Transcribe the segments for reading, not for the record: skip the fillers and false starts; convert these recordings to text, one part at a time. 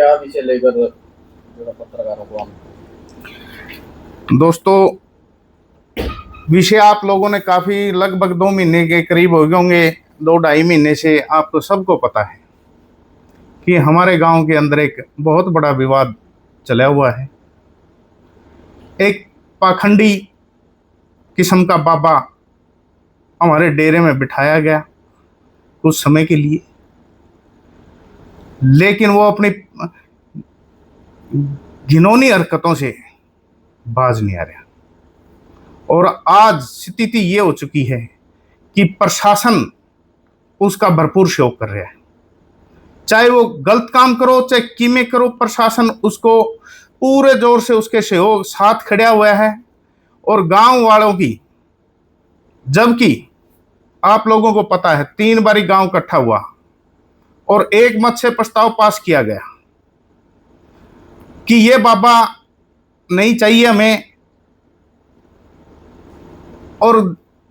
क्या विषय लेकर जो पत्रकारों को हम दोस्तों, विषय आप लोगों ने काफी लगभग 2 महीने के करीब हो गए होंगे, 2-2.5 महीने से आपको सबको पता है कि हमारे गांव के अंदर एक बहुत बड़ा विवाद चला हुआ है। एक पाखंडी किस्म का बाबा हमारे डेरे में बिठाया गया कुछ समय के लिए, लेकिन वो अपनी घिनौनी हरकतों से बाज नहीं आ रहा। और आज स्थिति ये हो चुकी है कि प्रशासन उसका भरपूर सहयोग कर रहा है। चाहे वो गलत काम करो चाहे कीमे करो, प्रशासन उसको पूरे जोर से उसके सहयोग साथ खड़ा हुआ है। और गांव वालों की, जबकि आप लोगों को पता है 3 बारी गांव इकट्ठा हुआ और एक मत से प्रस्ताव पास किया गया कि ये बाबा नहीं चाहिए हमें और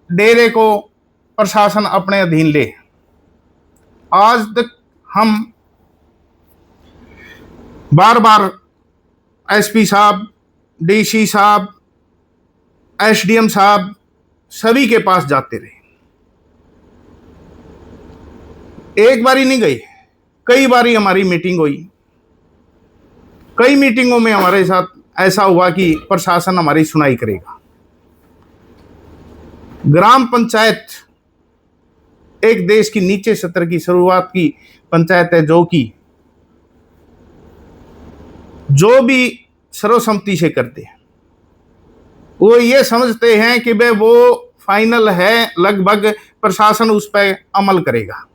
डेरे को प्रशासन अपने अधीन ले। आज तक हम बार बार एसपी साहब, डीसी साहब, एसडीएम साहब सभी के पास जाते रहे। एक बारी नहीं गए, कई बारी हमारी मीटिंग हुई। कई मीटिंगों में हमारे साथ ऐसा हुआ कि प्रशासन हमारी सुनाई करेगा। ग्राम पंचायत एक देश की नीचे स्तर की शुरुआत की पंचायत है, जो भी सर्वसम्मति से करते हैं। वो ये समझते हैं कि भाई वो फाइनल है, लगभग प्रशासन उस पर अमल करेगा।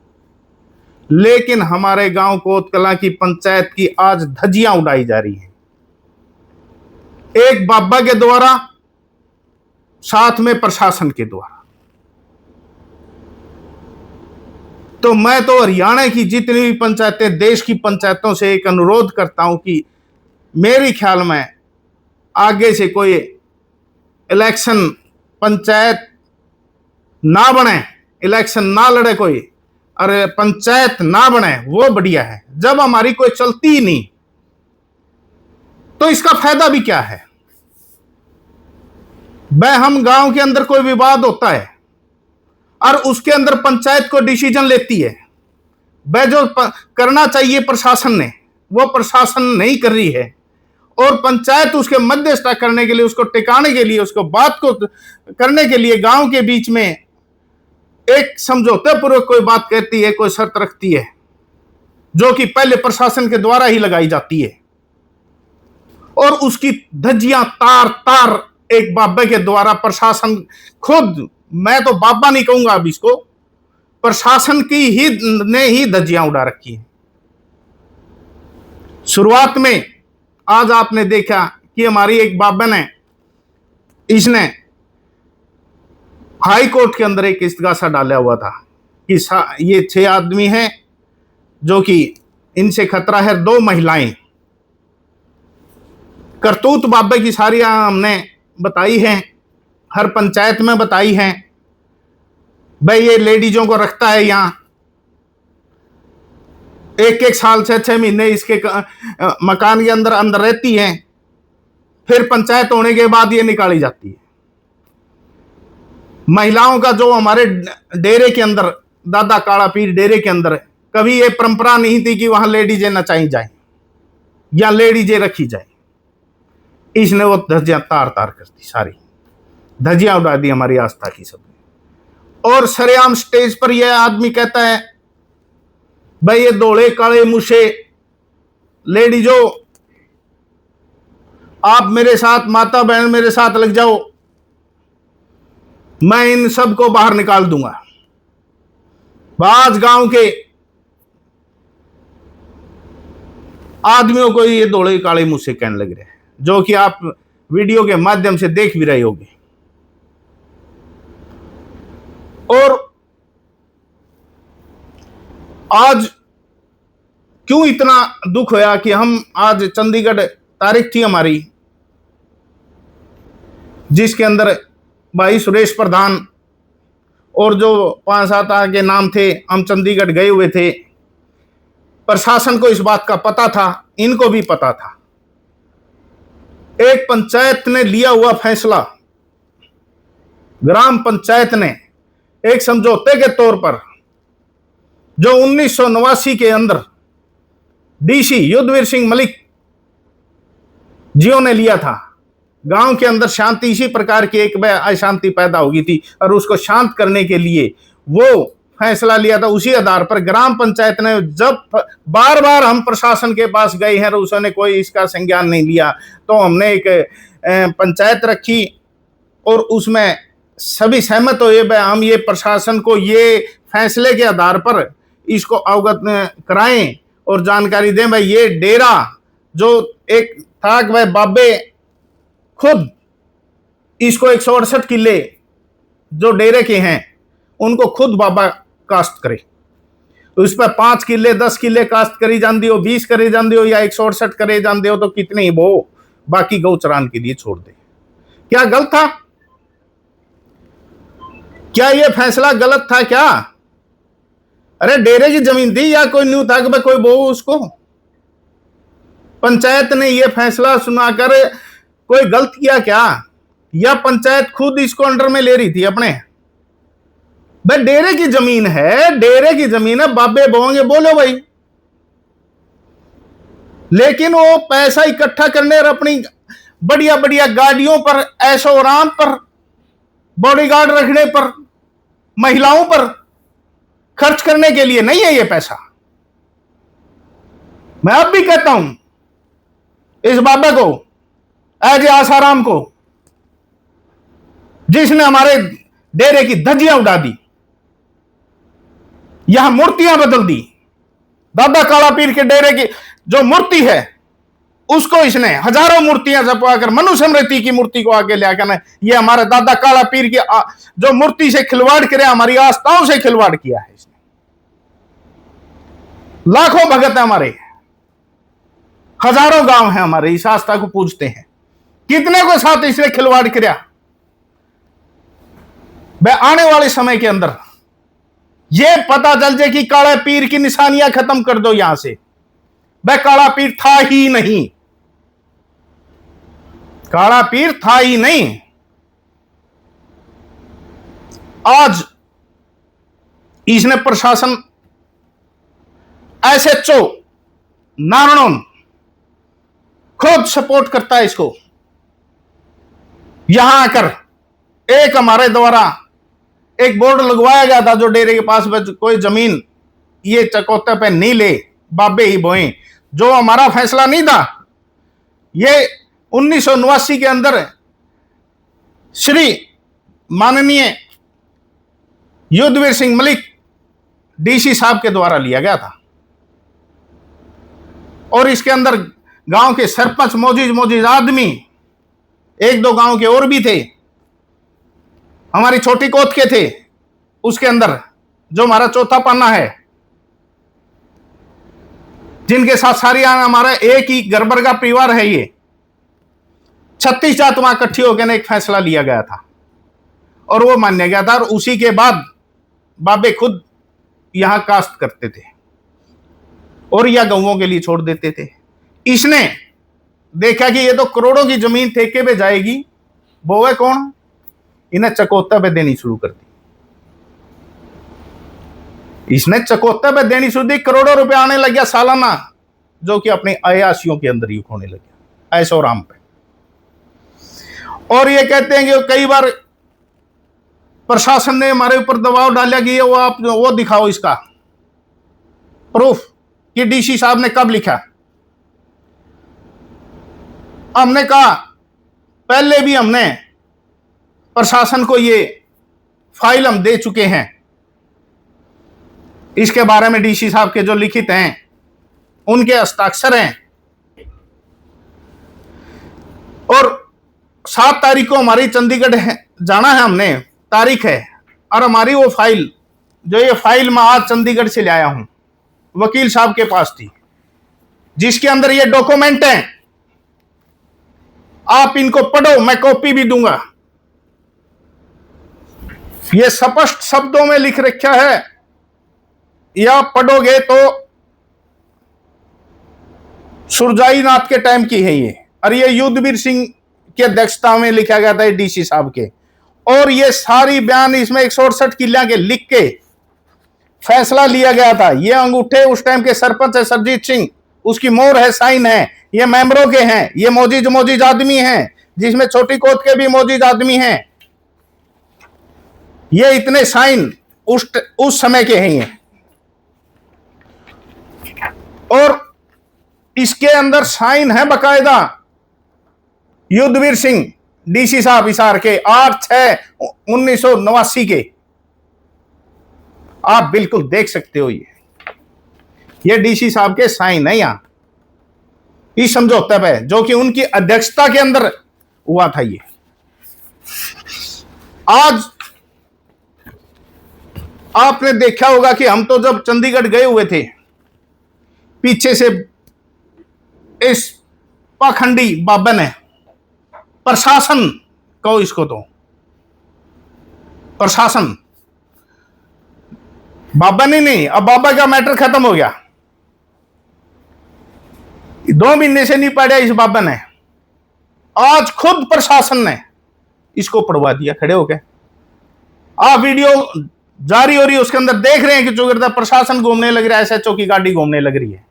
लेकिन हमारे गांव कोतकला की पंचायत की आज धज्जियां उड़ाई जा रही हैं, एक बाबा के द्वारा, साथ में प्रशासन के द्वारा। तो मैं तो हरियाणा की जितनी भी पंचायतें, देश की पंचायतों से एक अनुरोध करता हूं कि मेरे ख्याल में आगे से कोई इलेक्शन पंचायत ना बने, इलेक्शन ना लड़े कोई, अरे पंचायत ना बने, वो बढ़िया है। जब हमारी कोई चलती ही नहीं तो इसका फायदा भी क्या है। वह हम गांव के अंदर कोई विवाद होता है और उसके अंदर पंचायत को डिसीजन लेती है। वह जो करना चाहिए प्रशासन ने, वो प्रशासन नहीं कर रही है। और पंचायत उसके मध्यस्थता करने के लिए, उसको टिकाने के लिए, उसको बात को करने के लिए गांव के बीच में एक समझौते पूर्वक कोई बात कहती है, कोई शर्त रखती है, जो कि पहले प्रशासन के द्वारा ही लगाई जाती है। और उसकी धज्जियां तार तार एक बाबा के द्वारा प्रशासन खुद, मैं तो बाबा नहीं कहूंगा अब इसको, प्रशासन की ही ने ही धज्जियां उड़ा रखी है। शुरुआत में आज आपने देखा कि हमारी एक बाबा ने, इसने हाई कोर्ट के अंदर एक इस्तिगासा डाला हुआ था कि ये 6 आदमी हैं जो कि इनसे खतरा है, 2 महिलाएं। करतूत बाबा की सारी हमने बताई हैं, हर पंचायत में बताई हैं। भाई ये लेडीजों को रखता है यहां, 1-1 साल से 6 महीने इसके मकान के अंदर रहती हैं, फिर पंचायत होने के बाद ये निकाली जाती है। महिलाओं का जो हमारे डेरे के अंदर, दादा काला पीर डेरे के अंदर, कभी ये परंपरा नहीं थी कि वहां लेडीजें नचाई जाए या लेडीजें रखी जाए। इसने वो धज्जियां तार तार कर दी, सारी धज्जियां उड़ा दी हमारी आस्था की सबने। और सरेआम स्टेज पर यह आदमी कहता है, भाई ये धोले काले मुझे लेडीजो, आप मेरे साथ, माता बहन मेरे साथ लग जाओ, मैं इन सब को बाहर निकाल दूंगा। आज गांव के आदमियों को ये धोले काले मुझसे कहने लग रहे हैं, जो कि आप वीडियो के माध्यम से देख भी रहे होंगे। और आज क्यों इतना दुख होया कि हम आज चंडीगढ़ तारीख थी हमारी, जिसके अंदर भाई सुरेश प्रधान और जो 5-7 के नाम थे, हम चंडीगढ़ गए हुए थे। प्रशासन को इस बात का पता था, इनको भी पता था। एक पंचायत ने लिया हुआ फैसला, ग्राम पंचायत ने एक समझौते के तौर पर, जो 1989 के अंदर डीसी युद्धवीर सिंह मलिक जियो ने लिया था। गांव के अंदर शांति, इसी प्रकार की एक अशांति पैदा हो गई थी और उसको शांत करने के लिए वो फैसला लिया था। उसी आधार पर ग्राम पंचायत ने, जब बार बार हम प्रशासन के पास गए हैं और उसने कोई इसका संज्ञान नहीं लिया, तो हमने एक पंचायत रखी और उसमें सभी सहमत हुए हम ये प्रशासन को ये फैसले के आधार पर इसको अवगत कराएं और जानकारी दें। भाई ये डेरा जो एक था कि भाई बाबे खुद इसको 168 किले जो डेरे के हैं उनको खुद बाबा कास्ट करे, तो इस पर 5 किले 10 किले कास्ट करी जाती हो, 20 करे जाती हो या 168 करे जाते हो, तो कितने ही वो बाकी गौ चरान के लिए छोड़ दे। क्या गलत था? क्या यह फैसला गलत था क्या? अरे डेरे की जमीन थी या कोई न्यू था कि भाई कोई बो उसको? पंचायत ने यह फैसला सुनाकर कोई गलत किया क्या? या पंचायत खुद इसको अंडर में ले रही थी अपने? भाई डेरे की जमीन है, डेरे की जमीन है, बाबे बोएंगे बोलो भाई। लेकिन वो पैसा इकट्ठा करने और अपनी बढ़िया बढ़िया गाड़ियों पर, ऐशो आराम पर, बॉडीगार्ड रखने पर, महिलाओं पर खर्च करने के लिए नहीं है ये पैसा। मैं अब भी कहता हूं इस बाबा को, एज आसाराम को, जिसने हमारे डेरे की धज्जियां उड़ा दी, यहां मूर्तियां बदल दी। दादा काला पीर के डेरे की जो मूर्ति है उसको इसने हजारों मूर्तियां छपवाकर मनुस्मृति की मूर्ति को आगे ले आकर ये हमारे दादा काला पीर की जो मूर्ति से खिलवाड़ करे, हमारी आस्थाओं से खिलवाड़ किया है इसने। लाखों भगत है हमारे, हजारों गांव हैं हमारे इस आस्था को पूजते हैं। कितने को साथ इसने खिलवाड़ किया। वह आने वाले समय के अंदर यह पता चल जाए कि काला पीर की निशानियां खत्म कर दो यहां से। वह काला पीर था ही नहीं, काला पीर था ही नहीं। आज इसने प्रशासन, एसएचओ नारायण खुद सपोर्ट करता है इसको। यहां आकर एक हमारे द्वारा एक बोर्ड लगवाया गया था, जो डेरे के पास कोई जमीन ये चकोते पे नहीं ले, बाबे ही बोए, जो हमारा फैसला नहीं था। ये 1989 के अंदर श्री माननीय युद्धवीर सिंह मलिक डीसी साहब के द्वारा लिया गया था। और इसके अंदर गांव के सरपंच, मौजूद आदमी, एक दो गांव के और भी थे, हमारी छोटी कोत के थे उसके अंदर, जो हमारा चौथा पाना है, जिनके साथ सारी हमारा एक ही गरबर का परिवार है। ये 36 जात वहां इकट्ठी होकर एक फैसला लिया गया था और वो मान्य गया था। और उसी के बाद बाबे खुद यहां कास्ट करते थे और यह गौओं के लिए छोड़ देते थे। इसने देखा कि ये तो करोड़ों की जमीन ठेके पे जाएगी, वो है कौन? इन्हें चकोता पे देनी शुरू कर दी। इसने चकोता पे देनी शुरू दी, करोड़ों रुपए आने लग गया सालाना, जो कि अपनी अयाशियों के अंदर ही खोने लग गया, ऐशो आराम पे। और ये कहते हैं कि कई बार प्रशासन ने हमारे ऊपर दबाव डाला कि ये वो दिखाओ इसका प्रूफ कि डीसी साहब ने कब लिखा। हमने कहा पहले भी हमने प्रशासन को ये फाइल हम दे चुके हैं, इसके बारे में डीसी साहब के जो लिखित हैं उनके हस्ताक्षर हैं। और 7 तारीख को हमारी चंडीगढ़ जाना है, हमने तारीख है, और हमारी वो फाइल, जो ये फाइल मैं आज चंडीगढ़ से लाया हूं, वकील साहब के पास थी, जिसके अंदर ये डॉक्यूमेंट हैं। आप इनको पढ़ो, मैं कॉपी भी दूंगा। ये स्पष्ट शब्दों में लिख रखा है, या पढ़ोगे तो सुरजाई नाथ के टाइम की है ये, और ये युद्धवीर सिंह की अध्यक्षता में लिखा गया था डीसी साहब के। और ये सारी बयान इसमें 168 किला के लिख के फैसला लिया गया था। ये अंगूठे उस टाइम के सरपंच है सरजीत सिंह, उसकी मोहर है, साइन है, ये मेंबरों के हैं, ये मौजूद आदमी हैं, जिसमें छोटी कोत के भी मौजूद आदमी हैं। ये इतने साइन उस समय के हैं ये। और इसके अंदर साइन है बकायदा युद्धवीर सिंह डीसी साहब हिसार के 8/6/1989 के। आप बिल्कुल देख सकते हो ये डीसी साहब के साइन है यहां इस समझौते पे, जो कि उनकी अध्यक्षता के अंदर हुआ था। ये आज आपने देखा होगा कि हम तो जब चंडीगढ़ गए हुए थे, पीछे से इस पाखंडी बाबा ने, प्रशासन कहो इसको, तो प्रशासन बाबा ने नहीं, अब बाबा का मैटर खत्म हो गया। 2 महीने से नहीं पढ़ा इस बाबा ने, आज खुद प्रशासन ने इसको पढ़वा दिया खड़े होके। आप वीडियो जारी हो रही है, उसके अंदर देख रहे हैं कि चौगिरदा प्रशासन घूमने लग रहा है, एसएचओ की गाड़ी घूमने लग रही है।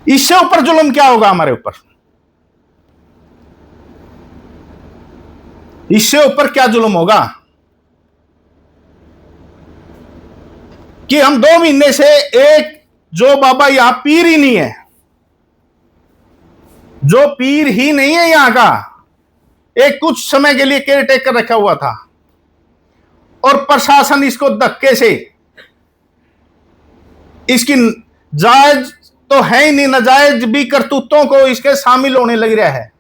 इससे ऊपर जुल्म क्या होगा हमारे ऊपर? इससे ऊपर क्या जुल्म होगा कि हम 2 महीने से एक जो बाबा यहां पीर ही नहीं है, जो पीर ही नहीं है यहां का, एक कुछ समय के लिए केयर टेकर रखा हुआ था, और प्रशासन इसको धक्के से, इसकी जायज तो है ही नहीं, नाजायज भी करतूतों को इसके शामिल होने लग रहा है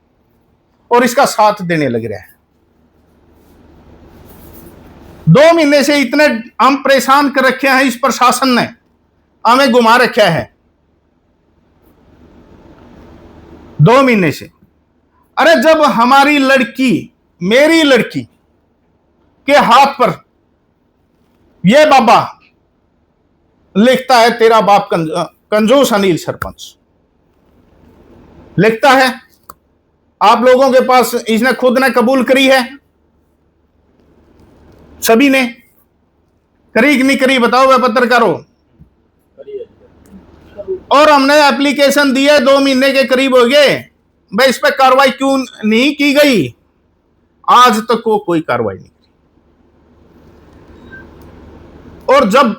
और इसका साथ देने लग रहा है। 2 महीने से इतने हम परेशान कर रखे हैं, इस प्रशासन ने हमें घुमा रखा है 2 महीने से। अरे जब हमारी लड़की, मेरी लड़की के हाथ पर यह बाबा लिखता है तेरा बाप कंजूस अनिल सरपंच, लिखता है, आप लोगों के पास इसने खुद ने कबूल करी है, सभी ने करी कि नहीं करी बताओ वे पत्रकारों। और हमने एप्लीकेशन दी है, 2 महीने के करीब हो गए भाई, इस पर कार्रवाई क्यों नहीं की गई? आज तक वो कोई कार्रवाई नहीं की। और जब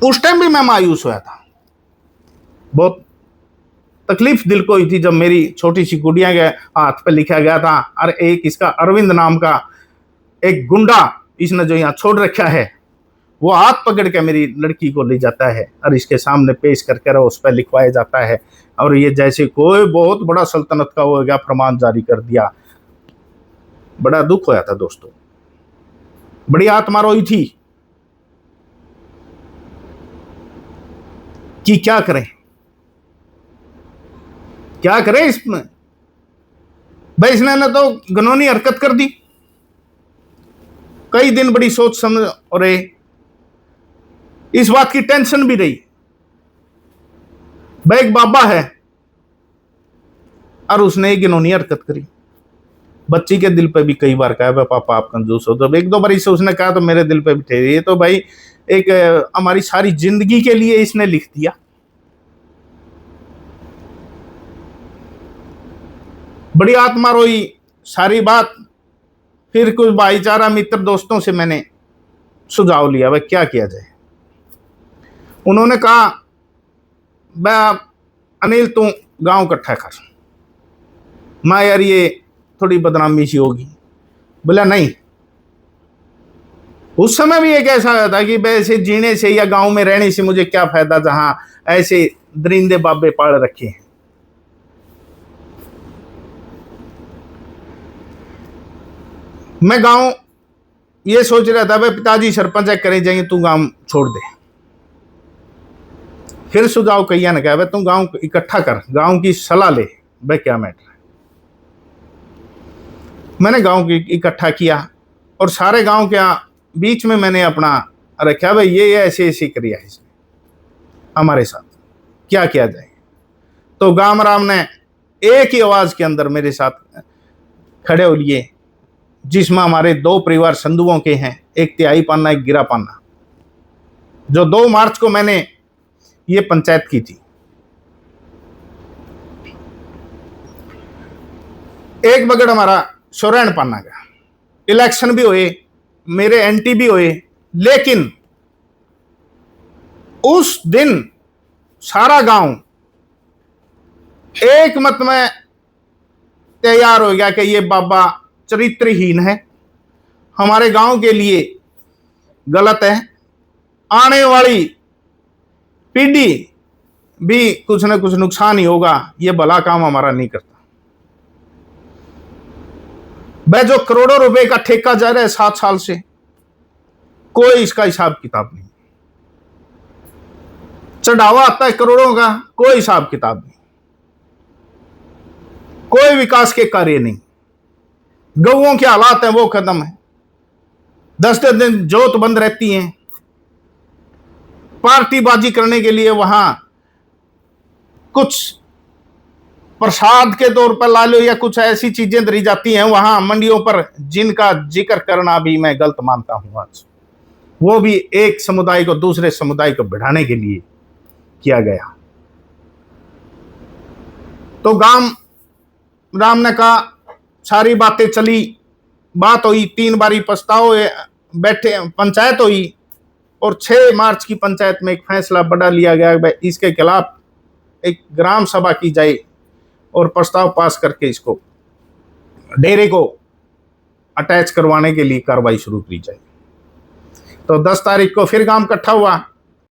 उस टाइम भी मैं मायूस हुआ था, बहुत तकलीफ दिल को हुई थी जब मेरी छोटी सी गुड़िया के हाथ पे लिखा गया था, और एक इसका अरविंद नाम का एक गुंडा इसने जो यहां छोड़ रखा है, वो हाथ पकड़ के मेरी लड़की को ले जाता है और इसके सामने पेश करके उस पर लिखवाया जाता है, और ये जैसे कोई बहुत बड़ा सल्तनत का हो गया फरमान जारी कर दिया। बड़ा दुख होया था दोस्तों, बड़ी आत्मा रोई थी कि क्या करें इसमें। भाई इसने ना तो गनौनी हरकत कर दी। कई दिन बड़ी सोच समझ और इस बात की टेंशन भी रही, भाई एक बाबा है और उसने एक गिनौनी हरकत करी। बच्ची के दिल पे भी कई बार कहा पापा आप कंजूस हो, तो 1-2 बार इसे उसने कहा तो मेरे दिल पे भी थे। ये तो भाई एक हमारी सारी जिंदगी के लिए इसने लिख दिया। बड़ी आत्मा रोई सारी बात। फिर कुछ भाईचारा मित्र दोस्तों से मैंने सुझाव लिया भाई क्या किया जाए। उन्होंने कहा भाई अनिल तू गांव इकट्ठा कर, मैं यार ये थोड़ी बदनामी सी होगी। बोला नहीं, उस समय भी एक ऐसा था कि वैसे जीने से या गांव में रहने से मुझे क्या फायदा जहां ऐसे दरिंदे बाबे पाल रखे हैं। मैं गांव ये सोच रहा था भाई पिताजी सरपंच है करें जाएंगे, तू गांव छोड़ दे। फिर सुझाव कहिया ने कहा भाई तू गांव इकट्ठा कर, गांव की सलाह ले भाई क्या मैटर है। मैंने गांव की इकट्ठा किया और सारे गांव के बीच में मैंने अपना अरे क्या भाई ये ऐसे ऐसी क्रिया है इसने हमारे साथ, क्या किया जाए। तो गाम राम ने एक ही आवाज के अंदर मेरे साथ खड़े हो लिए, जिसमें हमारे 2 परिवार संधुओं के हैं, एक तिहाई पाना एक गिरा पाना, जो 2 मार्च को मैंने ये पंचायत की थी। एक बगड़ हमारा सोरेन पाना का, इलेक्शन भी हुए, मेरे एंटी भी हुए, लेकिन उस दिन सारा गांव एक मत में तैयार हो गया कि ये बाबा चरित्रहीन है, हमारे गांव के लिए गलत है, आने वाली पीढ़ी भी कुछ ना कुछ नुकसान ही होगा, ये भला काम हमारा नहीं करता। वह जो करोड़ों रुपए का ठेका जा रहा है 7 साल से, कोई इसका हिसाब किताब नहीं, चढ़ावा आता है करोड़ों का, कोई हिसाब किताब नहीं, कोई विकास के कार्य नहीं, गौओं के हालात हैं वो खत्म है, 10 दिन जोत बंद रहती हैं, पार्टीबाजी करने के लिए वहां कुछ प्रसाद के तौर पर ला लो या कुछ ऐसी चीजें धरी जाती हैं वहां मंडियों पर, जिनका जिक्र करना भी मैं गलत मानता हूं आज, वो भी एक समुदाय को दूसरे समुदाय को बढ़ाने के लिए किया गया। तो गांव राम ने कहा, सारी बातें चली, बात हुई, 3 बारी प्रस्ताव बैठे, पंचायत हुई, और 6 मार्च की पंचायत में एक फैसला बड़ा लिया गया, इसके खिलाफ एक ग्राम सभा की जाए और प्रस्ताव पास करके इसको डेरे को अटैच करवाने के लिए कार्रवाई शुरू की जाए। तो 10 तारीख को फिर गांव इकट्ठा हुआ,